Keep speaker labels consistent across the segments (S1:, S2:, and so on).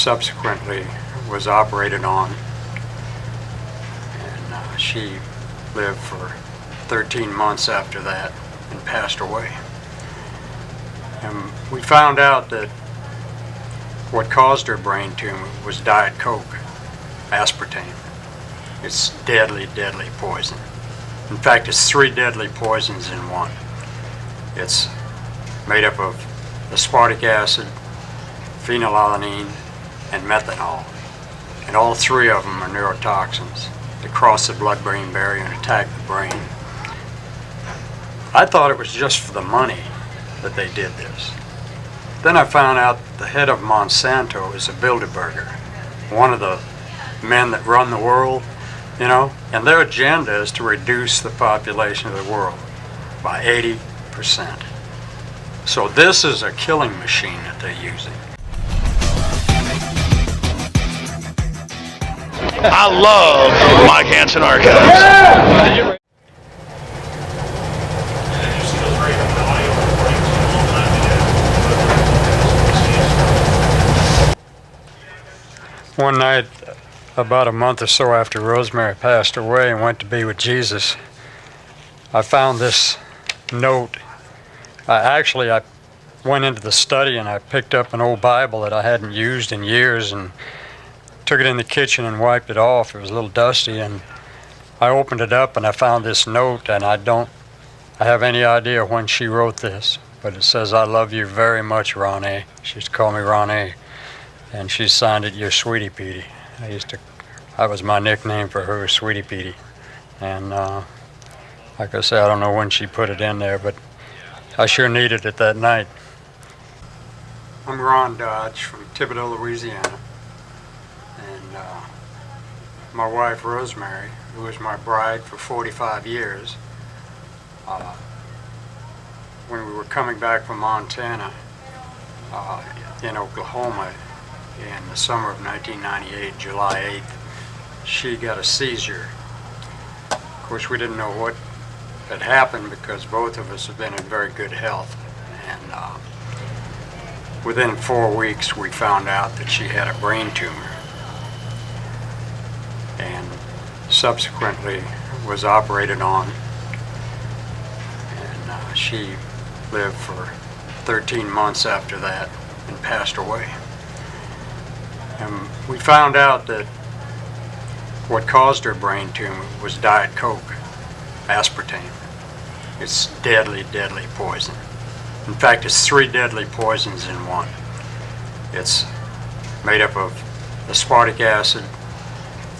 S1: subsequently was operated on, and she lived for 13 months after that and passed away. And we found out that what caused her brain tumor was Diet Coke, aspartame. It's deadly, deadly poison. In fact, it's 3 deadly poisons in one. It's made up of aspartic acid, phenylalanine, and methanol. And all 3 of them are neurotoxins that cross the blood-brain barrier and attack the brain. I thought it was just for the money that they did this. Then I found out the head of Monsanto is a Bilderberger, one of the men that run the world, you know, and their agenda is to reduce the population of the world by 80%. So this is a killing machine that they're using.
S2: I love Mike Hanson archives.
S1: One night, about a month or so after Rosemary passed away and went to be with Jesus, I found this note. I went into the study and I picked up an old Bible that I hadn't used in years and took it in the kitchen and wiped it off. It was a little dusty, and I opened it up and I found this note, and I have any idea when she wrote this, but it says, "I love you very much, Ronnie." She used to call me Ronnie, and she signed it, "Your Sweetie Petey." That was my nickname for her, Sweetie Petey. And like I say, I don't know when she put it in there, but I sure needed it that night. I'm Ron Dodge from Thibodaux, Louisiana. And my wife, Rosemary, who was my bride for 45 years, when we were coming back from Montana in Oklahoma in the summer of 1998, July 8th, she got a seizure. Of course, we didn't know what had happened because both of us have been in very good health. And within 4 weeks, we found out that she had a brain tumor, and subsequently was operated on, and she lived for 13 months after that and passed away. And we found out that what caused her brain tumor was Diet Coke, aspartame. It's deadly, deadly poison. In fact, it's 3 deadly poisons in one. It's made up of aspartic acid,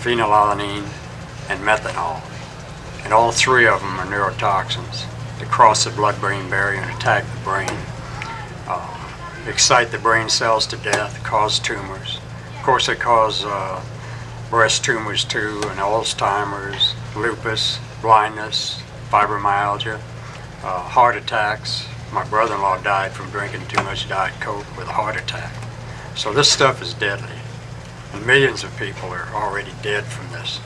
S1: phenylalanine, and methanol. And all 3 of them are neurotoxins that cross the blood-brain barrier and attack the brain, excite the brain cells to death, cause tumors. Of course, they cause breast tumors too, and Alzheimer's, lupus, blindness, fibromyalgia, heart attacks. My brother-in-law died from drinking too much Diet Coke with a heart attack. So this stuff is deadly, and millions of people are already dead from this,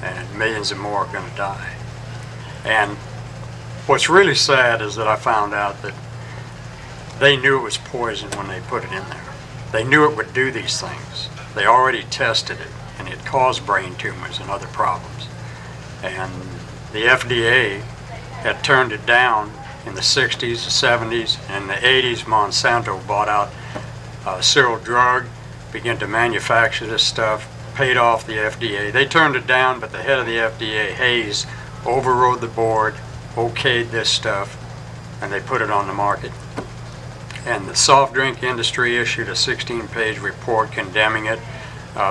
S1: and millions of more are going to die. And what's really sad is that I found out that they knew it was poison when they put it in there. They knew it would do these things. They already tested it, and it caused brain tumors and other problems. And the FDA had turned it down in the 60s, the 70s, and in the 80s. Monsanto bought out Cyril Drug, began to manufacture this stuff, paid off the FDA. They turned it down, but the head of the FDA, Hayes, overrode the board, okayed this stuff, and they put it on the market. And the soft drink industry issued a 16-page report condemning it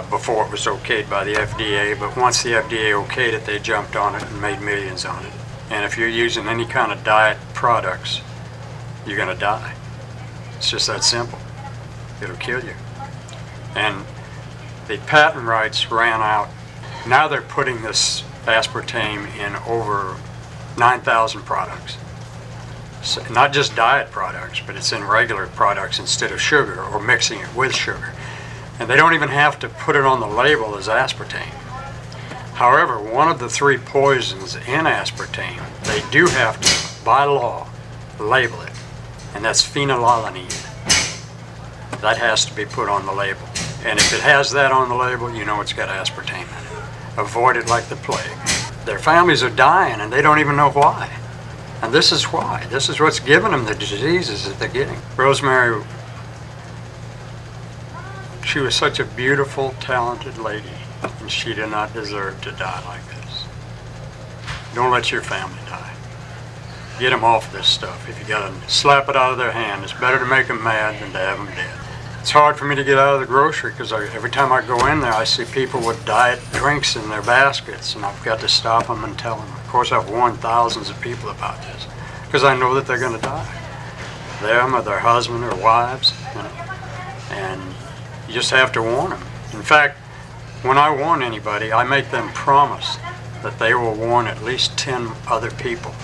S1: before it was okayed by the FDA. But once the FDA okayed it, they jumped on it and made millions on it. And if you're using any kind of diet products, you're going to die. It's just that simple. It'll kill you. And the patent rights ran out. Now they're putting this aspartame in over 9,000 products. So not just diet products, but it's in regular products instead of sugar, or mixing it with sugar. And they don't even have to put it on the label as aspartame. However, one of the 3 poisons in aspartame, they do have to, by law, label it, and that's phenylalanine. That has to be put on the label. And if it has that on the label, you know it's got aspartame in it. Avoid it like the plague. Their families are dying and they don't even know why. And this is why. This is what's giving them the diseases that they're getting. Rosemary, she was such a beautiful, talented lady, and she did not deserve to die like this. Don't let your family die. Get them off this stuff. If you gotta slap it out of their hand, it's better to make them mad than to have them dead. It's hard for me to get out of the grocery because every time I go in there, I see people with diet drinks in their baskets, and I've got to stop them and tell them. Of course, I've warned thousands of people about this because I know that they're going to die. Them or their husband or wives, you know, and you just have to warn them. In fact, when I warn anybody, I make them promise that they will warn at least 10 other people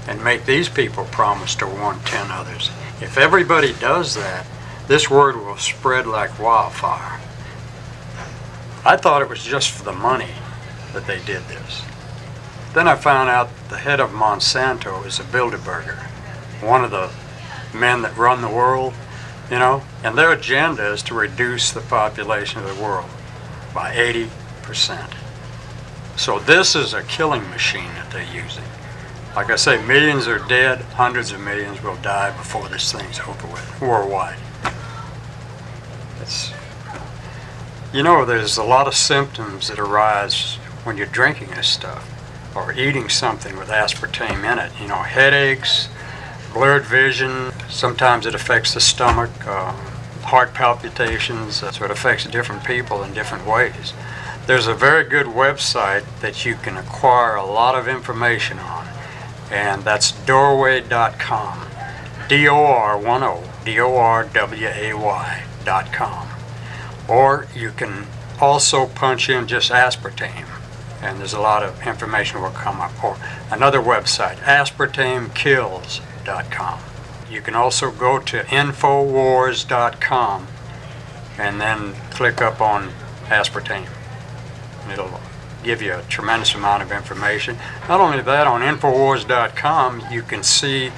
S1: and make these people promise to warn 10 others. If everybody does that, this word will spread like wildfire. I thought it was just for the money that they did this. Then I found out the head of Monsanto is a Bilderberger, one of the men that run the world, you know, and their agenda is to reduce the population of the world by 80%. So this is a killing machine that they're using. Like I say, millions are dead, hundreds of millions will die before this thing's over with, worldwide. You know, there's a lot of symptoms that arise when you're drinking this stuff or eating something with aspartame in it. You know, headaches, blurred vision, sometimes it affects the stomach, heart palpitations, so it affects different people in different ways. There's a very good website that you can acquire a lot of information on, and that's doorway.com, DORWAY.com. Or you can also punch in just aspartame, and there's a lot of information will come up. Or another website, aspartamekills.com. You can also go to infowars.com and then click up on aspartame. It'll give you a tremendous amount of information. Not only that, on infowars.com you can see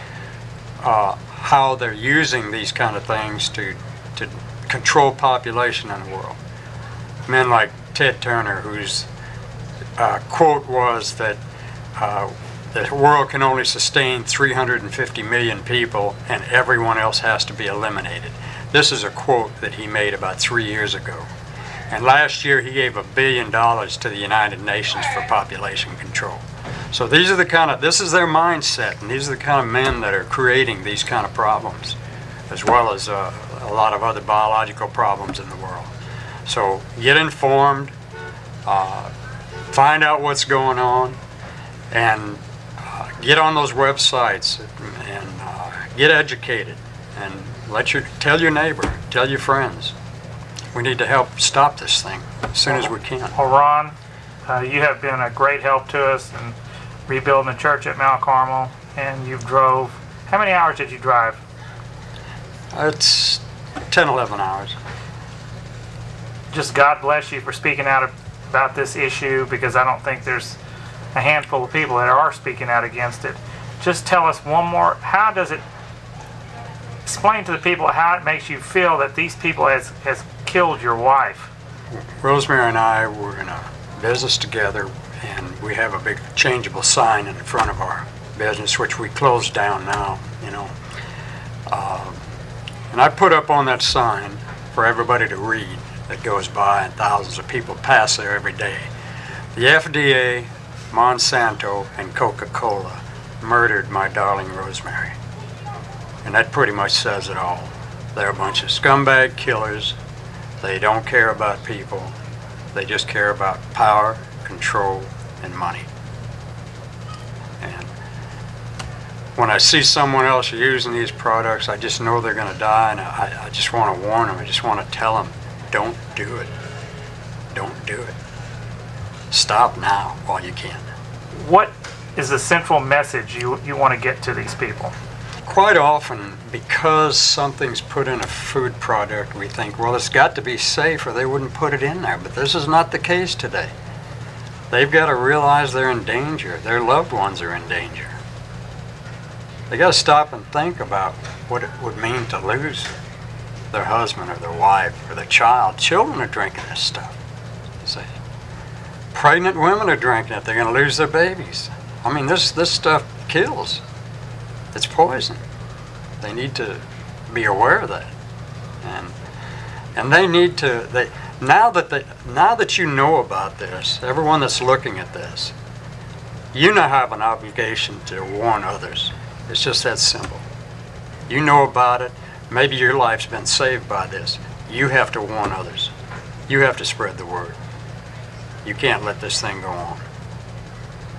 S1: how they're using these kind of things to control population in the world. Men like Ted Turner, whose quote was that the world can only sustain 350 million people and everyone else has to be eliminated. This is a quote that he made about 3 years ago. And last year he gave $1 billion to the United Nations for population control. So these are this is their mindset, and these are the kind of men that are creating these kind of problems, as well as a lot of other biological problems in the world. So get informed, find out what's going on, and get on those websites and get educated, and tell your neighbor, tell your friends. We need to help stop this thing as soon as we can.
S3: Well, Ron, you have been a great help to us in rebuilding the church at Mount Carmel, and you've drove. How many hours did you drive?
S1: It's 10, 11 hours.
S3: Just God bless you for speaking out about this issue, because I don't think there's a handful of people that are speaking out against it. Just tell us one more, explain to the people how it makes you feel that these people has killed your wife.
S1: Rosemary and I were in a business together, and we have a big changeable sign in front of our business, which we closed down now, you know. And I put up on that sign for everybody to read that goes by, and thousands of people pass there every day. The FDA, Monsanto, and Coca-Cola murdered my darling Rosemary. And that pretty much says it all. They're a bunch of scumbag killers. They don't care about people. They just care about power, control, and money. And when I see someone else using these products, I just know they're going to die, and I just want to warn them. I just want to tell them, don't do it. Don't do it. Stop now while you can.
S3: What is the central message you want to get to these people?
S1: Quite often, because something's put in a food product, we think, well, it's got to be safe or they wouldn't put it in there. But this is not the case today. They've got to realize they're in danger. Their loved ones are in danger. They got to stop and think about what it would mean to lose their husband or their wife or their child. Children are drinking this stuff. See? Pregnant women are drinking it. They're going to lose their babies. I mean, this stuff kills. It's poison. They need to be aware of that. And they need to, now that you know about this, everyone that's looking at this, you now have an obligation to warn others. It's just that simple. You know about it. Maybe your life's been saved by this. You have to warn others. You have to spread the word. You can't let this thing go on.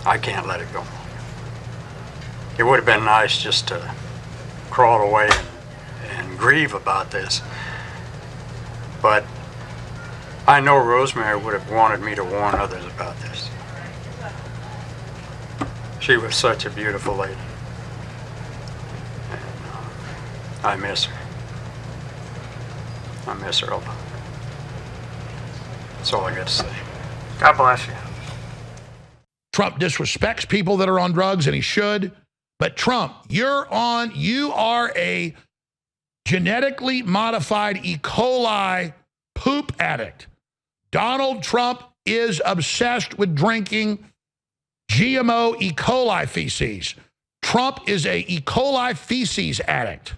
S1: I can't let it go on. It would have been nice just to crawl away and grieve about this. But I know Rosemary would have wanted me to warn others about this. She was such a beautiful lady. And, I miss her. I miss her a lot. That's all I got to say.
S3: God bless you.
S4: Trump disrespects people that are on drugs, and he should. But Trump, you are a genetically modified E. coli poop addict. Donald Trump is obsessed with drinking GMO E. coli feces. Trump is a E. coli feces addict.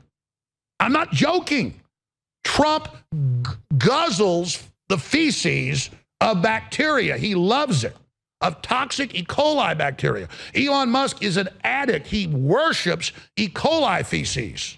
S4: I'm not joking. Trump guzzles the feces of bacteria. He loves it, of toxic E. coli bacteria. Elon Musk is an addict. He worships E. coli feces.